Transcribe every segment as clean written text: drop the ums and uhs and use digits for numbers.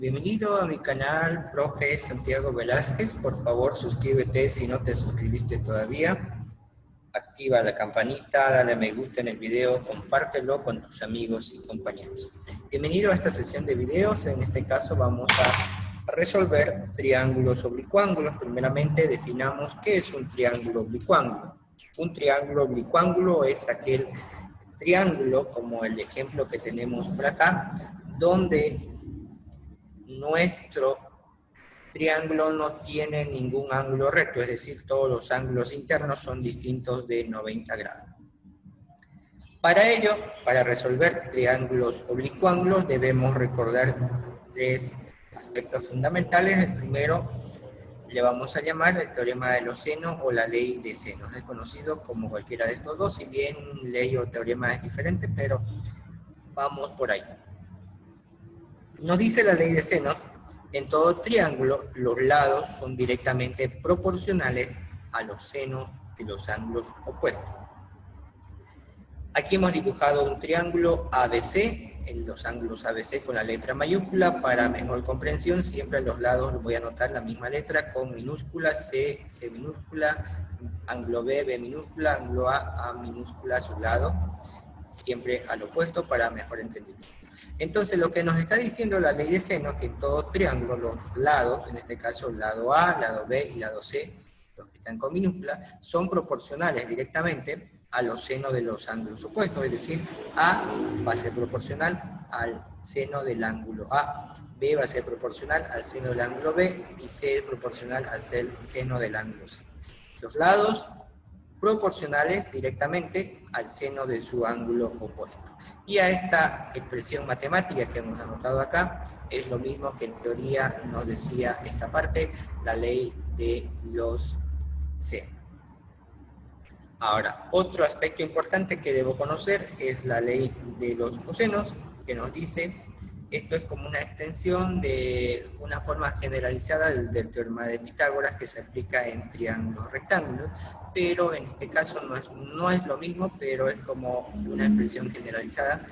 Bienvenido a mi canal, profe Santiago Velázquez. Por favor, suscríbete si no te suscribiste todavía. Activa la campanita, dale me gusta en el video, compártelo con tus amigos y compañeros. Bienvenido a esta sesión de videos. En este caso vamos a resolver triángulos oblicuángulos. Primeramente definamos qué es un triángulo oblicuángulo. Un triángulo oblicuángulo es aquel triángulo, como el ejemplo que tenemos por acá, donde nuestro triángulo no tiene ningún ángulo recto, es decir, todos los ángulos internos son distintos de 90 grados. Para ello, para resolver triángulos oblicuángulos, debemos recordar tres aspectos fundamentales. El primero le vamos a llamar el teorema de los senos o la ley de senos. Es conocido como cualquiera de estos dos, si bien ley o teorema es diferente, pero vamos por ahí. Nos dice la ley de senos, en todo triángulo los lados son directamente proporcionales a los senos de los ángulos opuestos. Aquí hemos dibujado un triángulo ABC, en los ángulos ABC con la letra mayúscula. Para mejor comprensión, siempre a los lados voy a anotar la misma letra con minúscula, C, C minúscula, ángulo B, B minúscula, ángulo A minúscula a su lado, siempre al opuesto para mejor entendimiento. Entonces, lo que nos está diciendo la ley de seno, que en todo triángulo los lados, en este caso el lado A, lado B y lado C, los que están con minúscula, son proporcionales directamente a los senos de los ángulos opuestos, es decir, A va a ser proporcional al seno del ángulo A, B va a ser proporcional al seno del ángulo B y C es proporcional al seno del ángulo C. Los lados proporcionales directamente al seno de su ángulo opuesto. Y a esta expresión matemática que hemos anotado acá, es lo mismo que en teoría nos decía esta parte, la ley de los senos. Ahora, otro aspecto importante que debo conocer es la ley de los cosenos, que nos dice, esto es como una extensión de una forma generalizada del teorema de Pitágoras que se aplica en triángulos rectángulos, pero en este caso no es lo mismo, pero es como una expresión generalizada,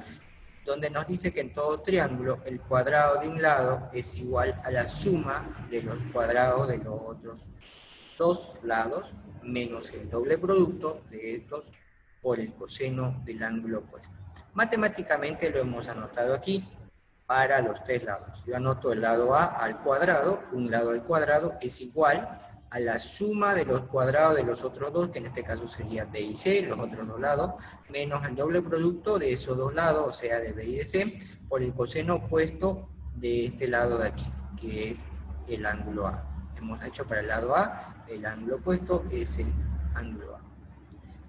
donde nos dice que en todo triángulo el cuadrado de un lado es igual a la suma de los cuadrados de los otros dos lados, menos el doble producto de estos por el coseno del ángulo opuesto. Matemáticamente lo hemos anotado aquí para los tres lados. Yo anoto el lado A al cuadrado, un lado al cuadrado es igual a la suma de los cuadrados de los otros dos, que en este caso sería B y C, los otros dos lados, menos el doble producto de esos dos lados, o sea, de B y de C, por el coseno opuesto de este lado de aquí, que es el ángulo A. Hemos hecho para el lado A, el ángulo opuesto es el ángulo A.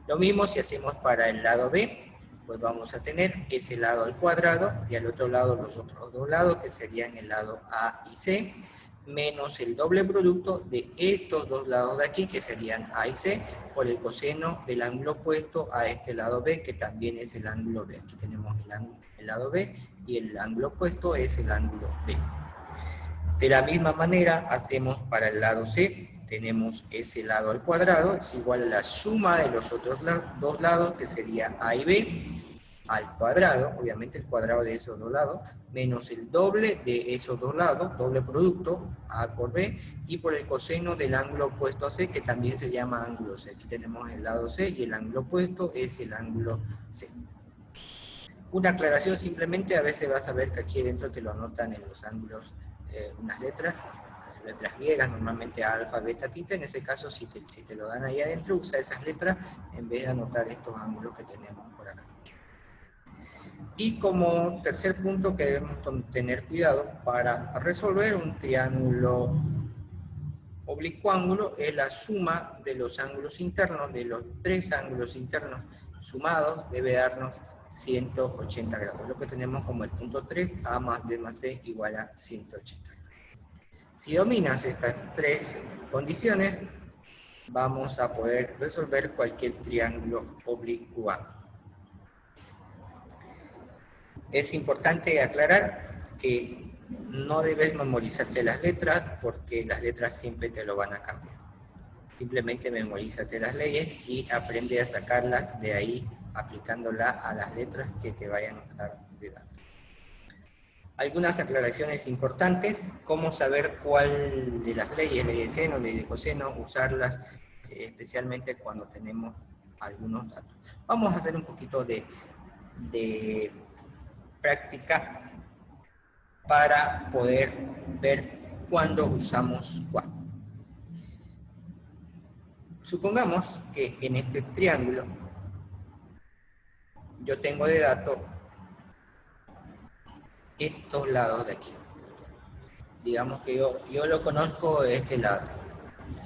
Lo mismo si hacemos para el lado B, pues vamos a tener ese lado al cuadrado y al otro lado los otros dos lados, que serían el lado A y C, menos el doble producto de estos dos lados de aquí, que serían A y C, por el coseno del ángulo opuesto a este lado B, que también es el ángulo B. Aquí tenemos el lado B y el ángulo opuesto es el ángulo B. De la misma manera hacemos para el lado C, tenemos ese lado al cuadrado, es igual a la suma de los otros dos lados, que sería A y B, al cuadrado, obviamente el cuadrado de esos dos lados, menos el doble de esos dos lados, doble producto, A por B, y por el coseno del ángulo opuesto a C, que también se llama ángulo C. Aquí tenemos el lado C y el ángulo opuesto es el ángulo C. Una aclaración simplemente, a veces vas a ver que aquí dentro te lo anotan en los ángulos unas letras griegas, normalmente alfa, beta, tita. En ese caso, si te lo dan ahí adentro, usa esas letras en vez de anotar estos ángulos que tenemos por acá. Y como tercer punto que debemos tener cuidado para resolver un triángulo oblicuángulo es la suma de los ángulos internos, de los tres ángulos internos sumados, debe darnos 180 grados, lo que tenemos como el punto 3, A más B más C igual a 180 grados. Si dominas estas tres condiciones, vamos a poder resolver cualquier triángulo oblicuángulo. Es importante aclarar que no debes memorizarte las letras, porque las letras siempre te lo van a cambiar. Simplemente memorízate las leyes y aprende a sacarlas de ahí, aplicándolas a las letras que te vayan a dar de datos. Algunas aclaraciones importantes, cómo saber cuál de las leyes, ley de seno, ley de coseno, usarlas, especialmente cuando tenemos algunos datos. Vamos a hacer un poquito de práctica para poder ver cuándo usamos cuál. Supongamos que en este triángulo yo tengo de dato estos lados de aquí. Digamos que yo lo conozco de este lado,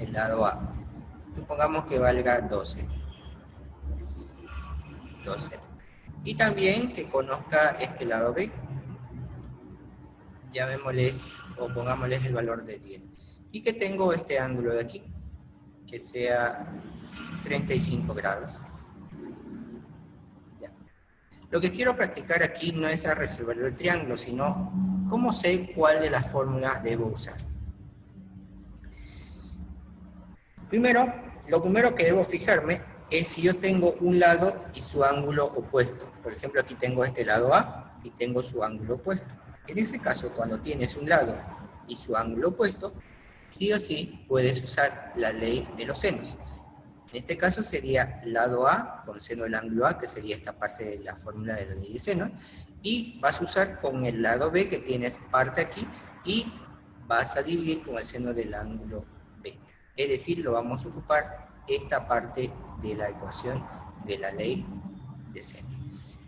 el lado A. Supongamos que valga 12. Y también que conozca este lado B. Llamémosles o pongámosles el valor de 10. Y que tengo este ángulo de aquí, que sea 35 grados. Ya. Lo que quiero practicar aquí no es a resolver el triángulo, sino cómo sé cuál de las fórmulas debo usar. Lo primero que debo fijarme es si yo tengo un lado y su ángulo opuesto. Por ejemplo, aquí tengo este lado A y tengo su ángulo opuesto. En ese caso, cuando tienes un lado y su ángulo opuesto, sí o sí puedes usar la ley de los senos. En este caso sería lado A con seno del ángulo A, que sería esta parte de la fórmula de la ley de seno, y vas a usar con el lado B, que tienes parte aquí, y vas a dividir con el seno del ángulo B. Es decir, lo vamos a ocupar esta parte de la ecuación de la ley de seno.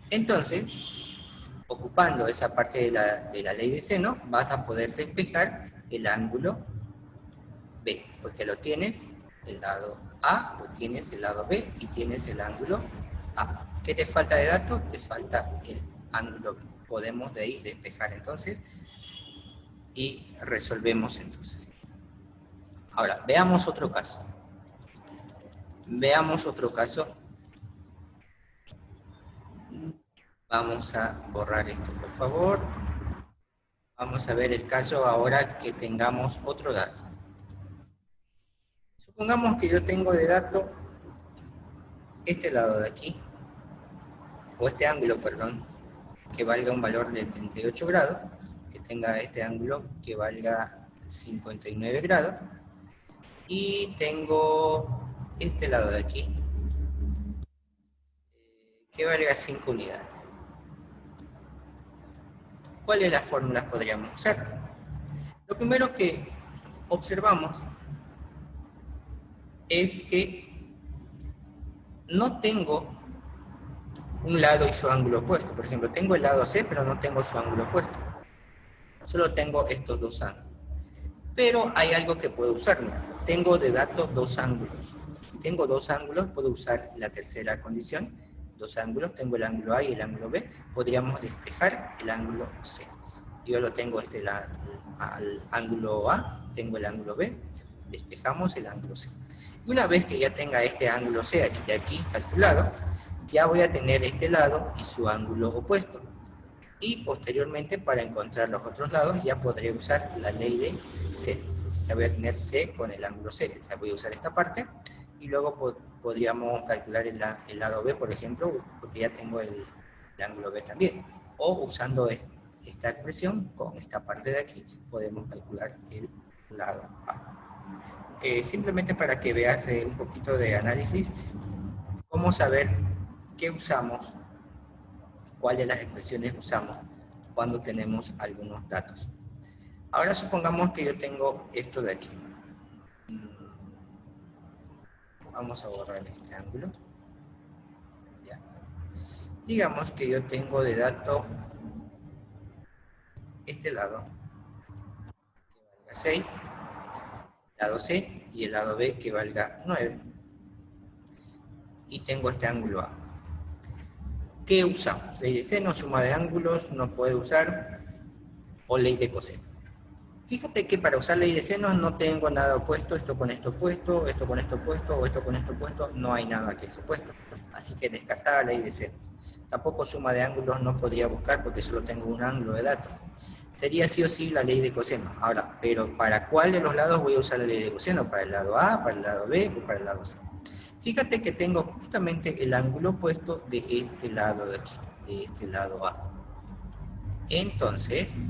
Entonces, ocupando esa parte de la ley de seno, vas a poder despejar el ángulo B, porque lo tienes el lado A, lo tienes el lado B y tienes el ángulo A. ¿Qué te falta de datos? Te falta el ángulo B. Podemos de ahí despejar entonces y resolvemos entonces. Ahora, veamos otro caso. Vamos a borrar esto, por favor. Vamos a ver el caso ahora que tengamos otro dato. Supongamos que yo tengo de dato este lado de aquí, o este ángulo, perdón, que valga un valor de 38 grados, que tenga este ángulo que valga 59 grados, y tengo este lado de aquí, que valga 5 unidades. ¿Cuáles de las fórmulas podríamos usar? Lo primero que observamos es que no tengo un lado y su ángulo opuesto. Por ejemplo, tengo el lado C, pero no tengo su ángulo opuesto. Solo tengo estos dos ángulos. Pero hay algo que puedo usar. Mira, tengo de datos dos ángulos. Si tengo dos ángulos, puedo usar la tercera condición. Dos ángulos, tengo el ángulo A y el ángulo B. Podríamos despejar el ángulo C. Yo lo tengo al ángulo A, tengo el ángulo B, despejamos el ángulo C. Y una vez que ya tenga este ángulo C de aquí calculado, ya voy a tener este lado y su ángulo opuesto. Y posteriormente, para encontrar los otros lados, ya podré usar la ley de C. Ya voy a tener C con el ángulo C. Ya voy a usar esta parte. Y luego podríamos calcular el lado B, por ejemplo, porque ya tengo el ángulo B también. O usando esta expresión, con esta parte de aquí, podemos calcular el lado A. Simplemente para que veas un poquito de análisis, cómo saber qué usamos, cuál de las expresiones usamos cuando tenemos algunos datos. Ahora supongamos que yo tengo esto de aquí. Vamos a borrar este ángulo. ¿Ya? Digamos que yo tengo de dato este lado, que valga 6, el lado C y el lado B que valga 9. Y tengo este ángulo A. ¿Qué usamos? Ley de seno, suma de ángulos, no puede usar, o ley de coseno. Fíjate que para usar ley de seno no tengo nada opuesto, esto con esto opuesto, esto con esto opuesto, o esto con esto opuesto, no hay nada que es opuesto. Así que descartada ley de seno. Tampoco suma de ángulos no podría buscar porque solo tengo un ángulo de datos. Sería sí o sí la ley de coseno. Ahora, pero ¿para cuál de los lados voy a usar la ley de coseno? ¿Para el lado A, para el lado B o para el lado C? Fíjate que tengo justamente el ángulo opuesto de este lado de aquí, de este lado A. Entonces,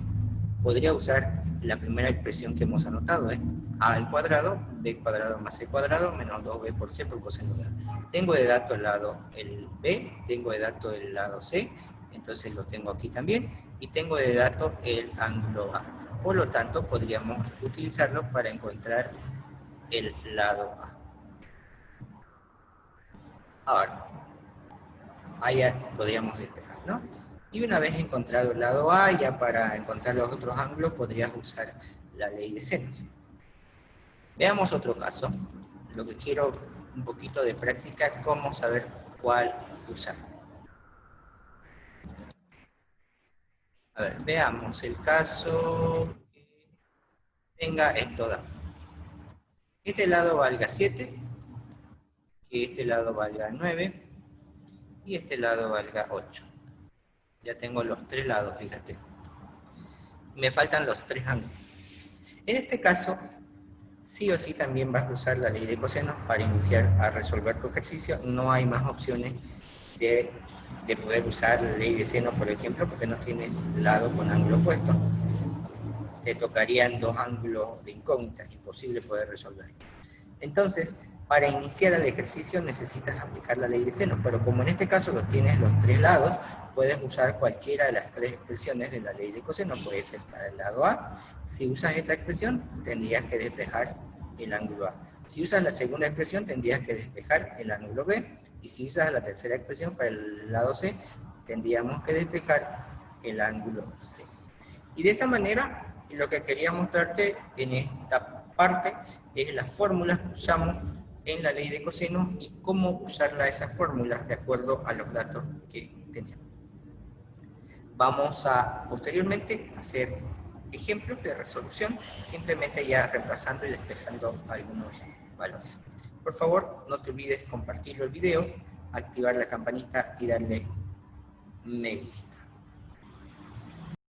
podría usar la primera expresión que hemos anotado, ¿eh? A al cuadrado, b cuadrado más c cuadrado, menos 2b por c por coseno de a. Tengo de dato el lado el b, tengo de dato el lado c, entonces lo tengo aquí también, y tengo de dato el ángulo a. Por lo tanto, podríamos utilizarlo para encontrar el lado a. Ahora, ahí podríamos despejar, ¿no? Y una vez encontrado el lado A, ya para encontrar los otros ángulos podrías usar la ley de senos. Veamos otro caso. Lo que quiero un poquito de práctica, cómo saber cuál usar. A ver, veamos el caso que tenga esto dado. Este lado valga 7, que este lado valga 9 y este lado valga 8. Ya tengo los tres lados, fíjate. Me faltan los tres ángulos. En este caso, sí o sí también vas a usar la ley de cosenos para iniciar a resolver tu ejercicio. No hay más opciones de poder usar la ley de seno, por ejemplo, porque no tienes lado con ángulo opuesto. Te tocarían dos ángulos de incógnitas, imposible poder resolver. Entonces, para iniciar el ejercicio necesitas aplicar la ley de seno, pero como en este caso lo tienes los tres lados, puedes usar cualquiera de las tres expresiones de la ley de coseno. Puede ser para el lado A. Si usas esta expresión, tendrías que despejar el ángulo A. Si usas la segunda expresión, tendrías que despejar el ángulo B. Y si usas la tercera expresión para el lado C, tendríamos que despejar el ángulo C. Y de esa manera, lo que quería mostrarte en esta parte es las fórmulas que usamos en la ley de coseno y cómo usarla esas fórmulas de acuerdo a los datos que teníamos. Vamos a posteriormente hacer ejemplos de resolución, simplemente ya reemplazando y despejando algunos valores. Por favor, no te olvides compartirlo el video, activar la campanita y darle me gusta.